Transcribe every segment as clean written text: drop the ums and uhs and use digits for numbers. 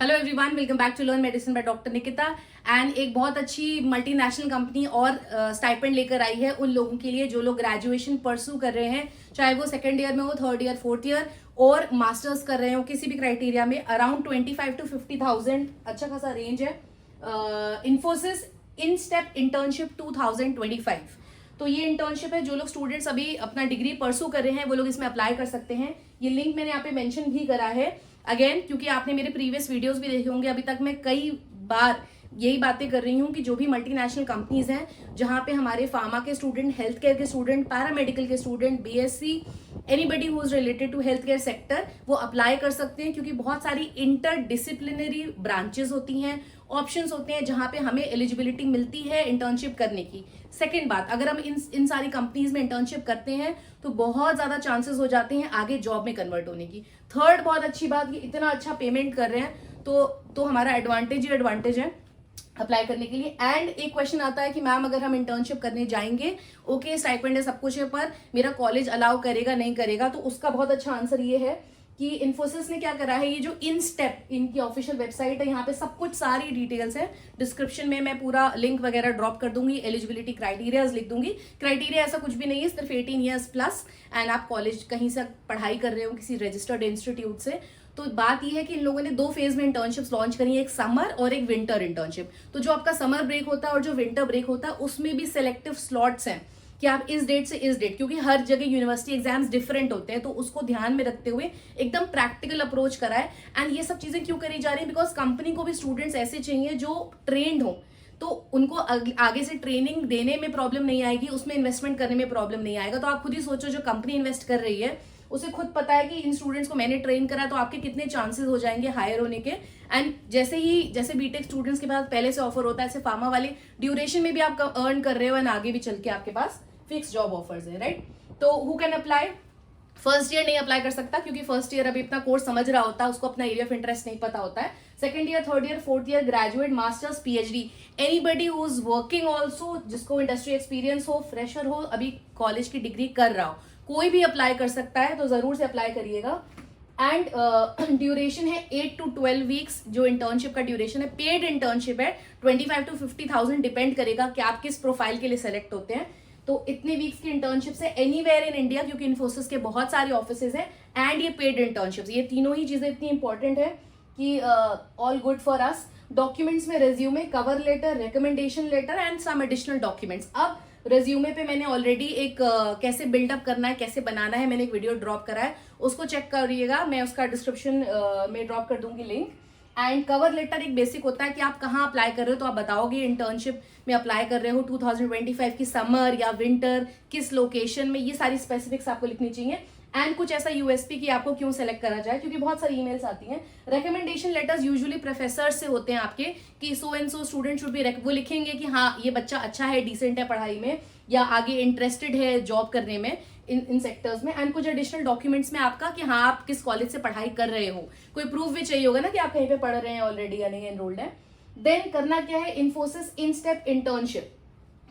Hello everyone, welcome back to learn medicine by doctor Nikita. And एक बहुत अच्छी multinational company और स्टाइपेंड लेकर आई है उन लोगों के लिए जो लोग ग्रेजुएशन परस्यू कर रहे हैं, चाहे वो सेकंड ईयर में हो, थर्ड ईयर, फोर्थ ईयर और मास्टर्स कर रहे हो किसी भी क्राइटेरिया में। अराउंड 25 to 50,000 अच्छा खासा रेंज है। Infosys in step internship 2025। तो ये इंटर्नशिप है, जो लोग स्टूडेंट्स अभी अपना डिग्री परसू कर रहे हैं वो लोग इसमें अप्लाई कर सकते हैं। ये लिंक मैंने यहाँ पे मेंशन भी करा है अगेन, क्योंकि आपने मेरे प्रीवियस वीडियोस भी देखे होंगे। अभी तक मैं कई बार यही बातें कर रही हूँ कि जो भी मल्टीनेशनल कंपनीज हैं जहां पे हमारे फार्मा के स्टूडेंट, हेल्थ केयर के स्टूडेंट, पैरामेडिकल के student, BSc, anybody who is related to health care sector, वो अप्लाई कर सकते हैं। क्योंकि बहुत सारी इंटर डिसिप्लिनरी ब्रांचेस होती हैं, ऑप्शंस होते हैं जहां पे हमें एलिजिबिलिटी मिलती है इंटर्नशिप करने की। सेकेंड बात, अगर हम इन सारी कंपनीज में इंटर्नशिप करते हैं तो बहुत ज्यादा चांसेस हो जाते हैं आगे जॉब में कन्वर्ट होने की। थर्ड बहुत अच्छी बात कि इतना अच्छा पेमेंट कर रहे हैं तो हमारा एडवांटेज ही एडवांटेज है अप्लाई करने के लिए। एंड एक क्वेश्चन आता है कि मैम अगर हम इंटर्नशिप करने जाएंगे, ओके स्टाइपेंड है, सब कुछ है, पर मेरा कॉलेज अलाउ करेगा नहीं करेगा? तो उसका बहुत अच्छा आंसर ये है कि इन्फोसिस ने क्या करा है, ये जो इन स्टेप इनकी ऑफिशियल वेबसाइट है, यहाँ पे सब कुछ सारी डिटेल्स है। डिस्क्रिप्शन में मैं पूरा लिंक वगैरह ड्रॉप कर दूंगी, एलिजिबिलिटी क्राइटेरियाज लिख दूंगी। क्राइटेरिया ऐसा कुछ भी नहीं है, सिर्फ 18 ईयर्स प्लस एंड आप कॉलेज कहीं से पढ़ाई कर रहे हो किसी रजिस्टर्ड इंस्टीट्यूट से। तो बात यह है कि इन लोगों ने 2 फेज में इंटर्नशिप्स लॉन्च करी है, एक समर और एक विंटर इंटर्नशिप। तो जो आपका समर ब्रेक होता है और जो विंटर ब्रेक होता है उसमें भी सिलेक्टिव स्लॉट्स हैं कि आप इस डेट से इस डेट, क्योंकि हर जगह यूनिवर्सिटी एग्जाम्स डिफरेंट होते हैं, तो उसको ध्यान में रखते हुए एकदम प्रैक्टिकल अप्रोच करा है। एंड ये सब चीजें क्यों करी जा रही है? बिकॉज कंपनी को भी स्टूडेंट्स ऐसे चाहिए जो ट्रेंड हो, तो उनको आगे से ट्रेनिंग देने में प्रॉब्लम नहीं आएगी, उसमें इन्वेस्टमेंट करने में प्रॉब्लम नहीं आएगा। तो आप खुद ही सोचो, जो कंपनी इन्वेस्ट कर रही है उसे खुद पता है कि इन स्टूडेंट्स को मैंने ट्रेन करा तो आपके कितने चांसेस हो जाएंगे हायर होने के। एंड जैसे बीटेक स्टूडेंट्स के पास पहले से ऑफर होता है, ऐसे फार्मा वाले ड्यूरेशन में भी आप अर्न कर रहे हो एंड आगे भी चल के आपके पास फिक्स जॉब ऑफर्स है, राइट? तो who can apply? First year नहीं अप्लाई कर सकता क्योंकि फर्स्ट ईयर अभी इतना कोर्स समझ रहा होता है, उसको अपना एरिया ऑफ इंटरेस्ट नहीं पता होता है। Second year, third year, fourth year, graduate, masters, PhD, anybody who is working also, जिसको इंडस्ट्री एक्सपीरियंस हो, फ्रेशर हो, अभी कॉलेज की डिग्री कर रहा हो, कोई भी अप्लाई कर सकता है। तो जरूर से अप्लाई करिएगा। एंड ड्यूरेशन है 8 to 12 वीक्स, जो इंटर्नशिप का ड्यूरेशन है। पेड इंटर्नशिप है, 25 to 50,000 डिपेंड करेगा कि आप किस प्रोफाइल के लिए सेलेक्ट होते हैं। तो इतने वीक्स की इंटर्नशिप है एनीवेयर इन इंडिया, क्योंकि इन्फोसिस के बहुत सारे ऑफिसेज हैं। एंड ये पेड इंटर्नशिप्स, ये तीनों ही चीजें इतनी इंपॉर्टेंट है कि all good for us. Documents में resume, cover letter, recommendation letter and some additional documents. अब रेज्यूमे पे मैंने ऑलरेडी एक कैसे बिल्डअप करना है, कैसे बनाना है, मैंने एक वीडियो ड्रॉप करा है, उसको चेक करिएगा। मैं उसका डिस्क्रिप्शन में ड्रॉप कर दूंगी लिंक। एंड कवर लेटर एक बेसिक होता है कि आप कहाँ अप्लाई कर रहे हो, तो आप बताओगे इंटर्नशिप में अप्लाई कर रहे हो 2025 की समर या विंटर, किस लोकेशन में, ये सारी स्पेसिफिक्स आपको लिखनी चाहिए। एंड कुछ ऐसा यूएसपी कि आपको क्यों सेलेक्ट करा जाए, क्योंकि बहुत सारी ईमेल्स आती हैं। रेकमेंडेशन लेटर्स यूजुअली प्रोफेसर से होते हैं आपके कि so and so student should be, वो लिखेंगे कि हाँ ये बच्चा अच्छा है, डिसेंट है पढ़ाई में, या आगे इंटरेस्टेड है जॉब करने में इन सेक्टर्स में। एंड कुछ एडिशनल डॉक्यूमेंट्स में आपका कि हाँ आप किस कॉलेज से पढ़ाई कर रहे हो, कोई प्रूफ भी चाहिए होगा ना कि आप कहीं पे पढ़ रहे हैं ऑलरेडी या नहीं एनरोल्ड है। देन करना क्या है, इन्फोसिस इन स्टेप इंटर्नशिप,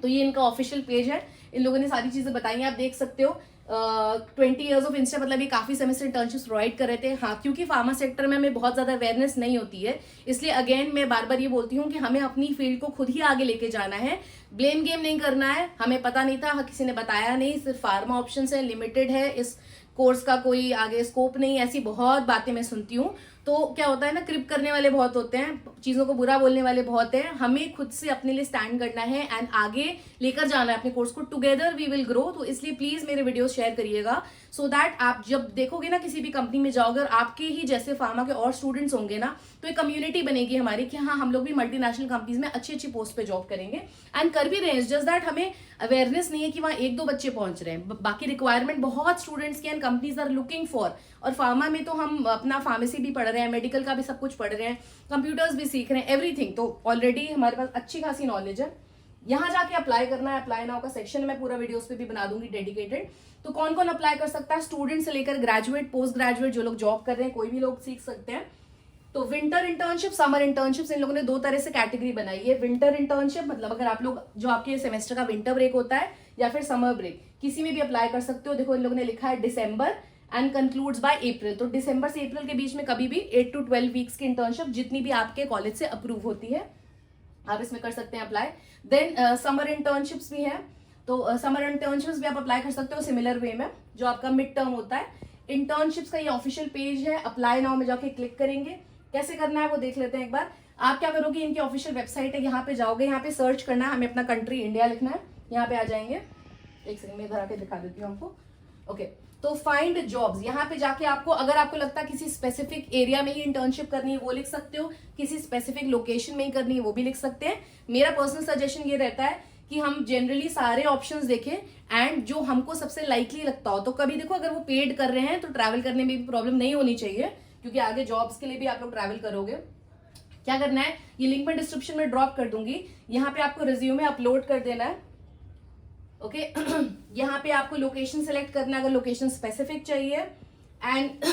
तो ये इनका ऑफिशियल पेज है, इन लोगों ने सारी चीजें बताई हैं, आप देख सकते हो। 20 ईयर्स ऑफ इंस्टा, मतलब ये काफी सेमेस्टर इंटर्नशिप प्रोवाइड कर रहे थे। हाँ, क्योंकि फार्मा सेक्टर में हमें बहुत ज्यादा अवेयरनेस नहीं होती है, इसलिए अगेन मैं बार बार ये बोलती हूँ कि हमें अपनी फील्ड को खुद ही आगे लेके जाना है, ब्लेम गेम नहीं करना है। हमें पता नहीं था, किसी ने बताया नहीं, सिर्फ फार्मा ऑप्शन है, लिमिटेड है, इस कोर्स का कोई आगे स्कोप नहीं, ऐसी बहुत बातें मैं सुनती हूँ। तो क्या होता है ना, क्रिप करने वाले बहुत होते हैं, चीजों को बुरा बोलने वाले बहुत हैं। हमें खुद से अपने लिए स्टैंड करना है एंड आगे लेकर जाना है अपने कोर्स को। Together we will grow. तो इसलिए प्लीज मेरे वीडियोस शेयर करिएगा, सो दैट आप जब देखोगे ना किसी भी कंपनी में जाओगे और आपके ही जैसे फार्मा के और स्टूडेंट्स होंगे ना, तो एक कम्युनिटी बनेगी हमारी कि हाँ हम लोग भी मल्टीनेशनल कंपनीज में अच्छी अच्छी पोस्ट पे जॉब करेंगे। एंड कर भी रहे हैं, जस्ट दैट हमें अवेयरनेस नहीं है कि वहाँ 1-2 बच्चे पहुंच रहे हैं, बाकी रिक्वायरमेंट बहुत स्टूडेंट्स की and companies are looking for. और फार्मा में तो हम अपना फार्मेसी भी पढ़ रहे हैं, मेडिकल का भी सब कुछ पढ़ रहे हैं, कंप्यूटर्स भी सीख रहे हैं, एवरीथिंग। तो ऑलरेडी हमारे पास अच्छी खासी नॉलेज है। यहाँ जाके अप्लाई करना है, अप्लाई नाउ का सेक्शन मैं पूरा वीडियोस पे भी बना दूंगी डेडिकेटेड। तो कौन कौन अप्लाई कर सकता है, स्टूडेंट से लेकर ग्रेजुएट, पोस्ट ग्रेजुएट, जो लोग जॉब कर रहे हैं, कोई भी लोग सीख सकते हैं। तो विंटर इंटर्नशिप, समर इंटर्नशिप, इन लोगों ने 2 तरह से कैटेगरी बनाई है। विंटर इंटर्नशिप मतलब अगर आप लोग, जो आपके सेमेस्टर का विंटर ब्रेक होता है या फिर समर ब्रेक, किसी में भी अप्लाई कर सकते हो। देखो इन लोगों ने लिखा है दिसंबर एंड कंक्लूड्स बाय अप्रैल। तो दिसंबर से अप्रैल के बीच में कभी भी 8 to 12 वीक्स की इंटर्नशिप जितनी भी आपके कॉलेज से अप्रूव होती है आप इसमें कर सकते हैं अप्लाई। देन समर इंटर्नशिप्स भी हैं, तो समर इंटर्नशिप्स भी आप अप्लाई कर सकते हो सिमिलर वे में, जो आपका मिड टर्म होता है। इंटर्नशिप्स का ये ऑफिशियल पेज है, अप्लाई नाउ में जाके क्लिक करेंगे। कैसे करना है वो देख लेते हैं एक बार। आप क्या करोगे, इनकी ऑफिशियल वेबसाइट है, यहाँ पे जाओगे, यहाँ पे सर्च करना है, हमें अपना कंट्री इंडिया लिखना है, यहाँ पे आ जाएंगे। एक सेकंड में इधर आके दिखा देती हूँ आपको। ओके, तो फाइंड जॉब्स, यहाँ पे जाके आपको अगर आपको लगता है किसी स्पेसिफिक एरिया में ही इंटर्नशिप करनी है वो लिख सकते हो, किसी स्पेसिफिक लोकेशन में ही करनी है वो भी लिख सकते हैं। मेरा पर्सनल सजेशन ये रहता है कि हम जनरली सारे ऑप्शंस देखें एंड जो हमको सबसे लाइकली लगता हो। तो कभी देखो अगर वो पेड कर रहे हैं तो ट्रैवल करने में भी प्रॉब्लम नहीं होनी चाहिए, क्योंकि आगे जॉब्स के लिए भी आप लोग ट्रैवल करोगे। क्या करना है, ये लिंक मैं डिस्क्रिप्शन में ड्रॉप कर दूंगी, यहाँ पे आपको रिज्यूमे अपलोड कर देना है। ओके यहाँ पे आपको लोकेशन सेलेक्ट करना है अगर लोकेशन स्पेसिफिक चाहिए। एंड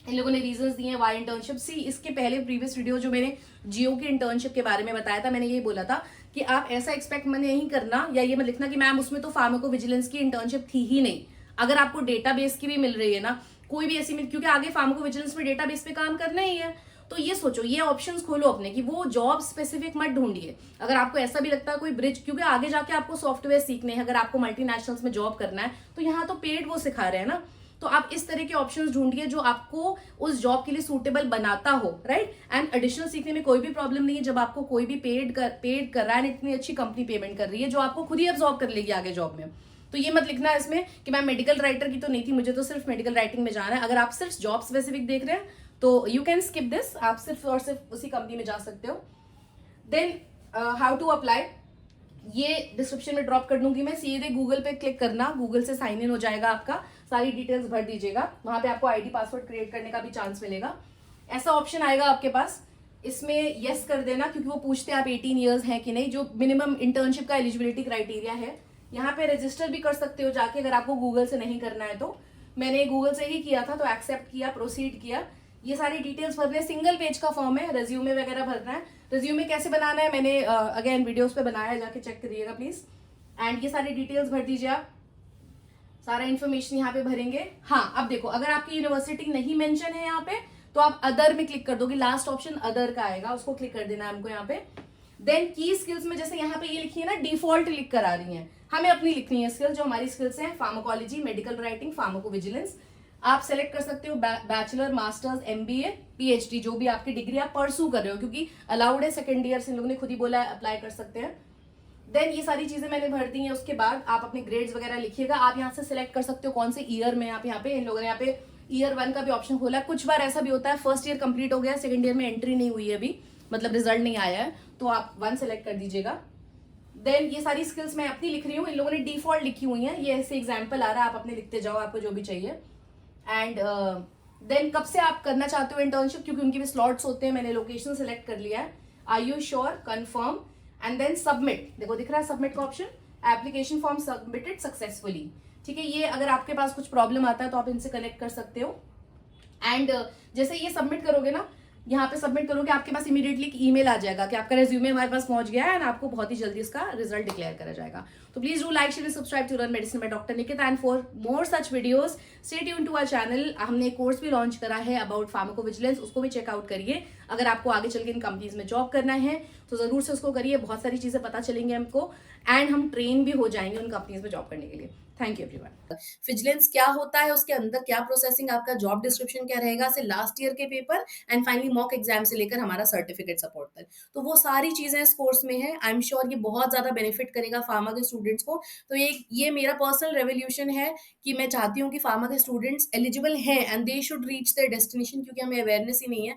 इन लोगों ने रीजंस दिए हैं वाई इंटर्नशिप। सी इसके पहले प्रीवियस वीडियो जो मैंने जियो की इंटर्नशिप के बारे में बताया था, मैंने ये बोला था कि आप ऐसा एक्सपेक्ट मैंने नहीं करना या ये मत लिखना कि मैम उसमें तो फार्माकोविजिलेंस की इंटर्नशिप थी ही नहीं। अगर आपको डेटाबेस की भी मिल रही है ना, कोई भी ऐसी मिल, क्योंकि आगे फार्माकोविजिलेंस में डेटाबेस पे काम करना ही है, तो ये सोचो, ये ऑप्शंस खोलो अपने कि वो जॉब स्पेसिफिक मत ढूंढिए। अगर आपको ऐसा भी लगता है कोई ब्रिज, क्योंकि आगे जाके आपको सॉफ्टवेयर सीखने हैं, अगर आपको मल्टीनेशनल्स में जॉब करना है तो यहाँ तो पेड वो सिखा रहे हैं ना, तो आप इस तरह के ऑप्शंस ढूंढिए जो आपको उस जॉब के लिए सूटेबल बनाता हो, राइट। एंड एडिशनल सीखने में कोई भी प्रॉब्लम नहीं है जब आपको कोई भी पेड कर रहा है, इतनी अच्छी कंपनी पेमेंट कर रही है जो आपको खुद ही अब्सॉर्ब कर लेगी आगे जॉब में। तो ये मत लिखना है इसमें कि मैं मेडिकल राइटर की तो नहीं थी, मुझे तो सिर्फ मेडिकल राइटिंग में जाना है। अगर आप सिर्फ जॉब स्पेसिफिक देख रहे हैं तो यू कैन स्किप दिस, आप सिर्फ और सिर्फ उसी कंपनी में जा सकते हो। देन हाउ टू अप्लाई, ये डिस्क्रिप्शन में ड्रॉप कर दूंगी मैं, सीधे गूगल पे क्लिक करना, गूगल से साइन इन हो जाएगा आपका, सारी डिटेल्स भर दीजिएगा, वहां पे आपको आईडी पासवर्ड क्रिएट करने का भी चांस मिलेगा। ऐसा ऑप्शन आएगा आपके पास, इसमें यस कर देना क्योंकि वो पूछते हैं आप 18 ईयर्स हैं कि नहीं, जो मिनिमम इंटर्नशिप का एलिजिबिलिटी क्राइटेरिया है। यहाँ पे रजिस्टर भी कर सकते हो जाके अगर आपको गूगल से नहीं करना है तो। मैंने गूगल से ही किया था तो एक्सेप्ट किया, प्रोसीड किया। ये सारी डिटेल्स भरने, सिंगल पेज का फॉर्म है, रेज्यूमे वगैरह भरना है। रेज्यूमे कैसे बनाना है मैंने अगेन वीडियोस पे बनाया है, जाके चेक करिएगा प्लीज। एंड ये सारी डिटेल्स भर दीजिए आप, सारा इन्फॉर्मेशन यहाँ पे भरेंगे। हाँ अब देखो, अगर आपकी यूनिवर्सिटी नहीं मेंशन है यहाँ पे तो आप अदर में क्लिक कर दोगे, लास्ट ऑप्शन अदर का आएगा, उसको क्लिक कर देना है हमको यहाँ पे। देन की स्किल्स में जैसे यहाँ पे ये लिखी है ना, डिफॉल्ट लिख कर आ रही है, हमें अपनी लिखनी है स्किल, जो हमारी स्किल्स हैं फार्माकोलॉजी, मेडिकल राइटिंग, फार्माकोविजिलेंस। आप सेलेक्ट कर सकते हो बैचलर, मास्टर्स, एमबीए, पीएचडी, जो भी आपकी डिग्री आप परसू कर रहे हो, क्योंकि अलाउड है सेकंड ईयर से, इन लोगों ने खुद ही बोला है अप्लाई कर सकते हैं। देन ये सारी चीजें मैंने भर दी हैं। उसके बाद आप अपने ग्रेड्स वगैरह लिखिएगा, आप यहाँ से सिलेक्ट कर सकते हो कौन से ईयर में आप यहाँ पे, इन लोगों ने यहाँ पे ईयर 1 का भी ऑप्शन खोला है। कुछ बार ऐसा भी होता है फर्स्ट ईयर कंप्लीट हो गया, सेकंड ईयर में एंट्री नहीं हुई है अभी, मतलब रिजल्ट नहीं आया है, तो आप 1 सेलेक्ट कर दीजिएगा। देन ये सारी स्किल्स मैं अपनी लिख रही हूँ, इन लोगों ने डिफॉल्ट लिखी हुई है, ये ऐसे एग्जाम्पल आ रहा है, आप अपने लिखते जाओ आपको जो भी चाहिए। एंड देन कब से आप करना चाहते हो इंटर्नशिप, क्योंकि उनके भी स्लॉट्स होते हैं, मैंने लोकेशन सेलेक्ट कर लिया है। Are you sure, confirm, and then submit. देखो दिख रहा है सबमिट का option, application form submitted successfully. ठीक है, ये अगर आपके पास कुछ प्रॉब्लम आता है तो आप इनसे कनेक्ट कर सकते हो। एंड जैसे ये सबमिट करोगे ना, यहाँ पे सबमिट करोगे, आपके पास इमीडिएटली एक ईमेल आ जाएगा कि आपका रेज्यूमे हमारे पास पहुंच गया है एंड आपको बहुत ही जल्दी इसका रिजल्ट डिक्लेयर करा जाएगा। तो please do like, share, subscribe to learn medicine by doctor Nikita, and for more such videos stay tune to our channel. हमने एक कोर्स भी लॉन्च करा है अबाउट फार्माकोविजिलेंस, उसको भी चेकआउट करिए। अगर आपको आगे चल के इन कंपनीज में जॉब करना है तो जरूर से उसको करिए, बहुत सारी चीजें पता चलेंगे हमको, एंड हम ट्रेन भी हो जाएंगे उन कंपनीज में जॉब करने के लिए। Thank you everyone. विजिलेंस क्या होता है, उसके अंदर क्या प्रोसेसिंग, आपका जॉब डिस्क्रिप्शन क्या रहेगा, से लास्ट ईयर के paper and finally mock exam से लेकर हमारा सर्टिफिकेट सपोर्ट तक, तो वो सारी चीजें इस कोर्स में है। आई एम श्योर ये बहुत ज्यादा बेनिफिट करेगा फार्मा के स्टूडेंट्स को। तो ये मेरा पर्सनल रेवोल्यूशन है कि मैं चाहती हूँ कि फार्मा के स्टूडेंट्स एलिजिबल हैं and they should reach there destination, क्योंकि हमें अवेयरनेस ही नहीं है।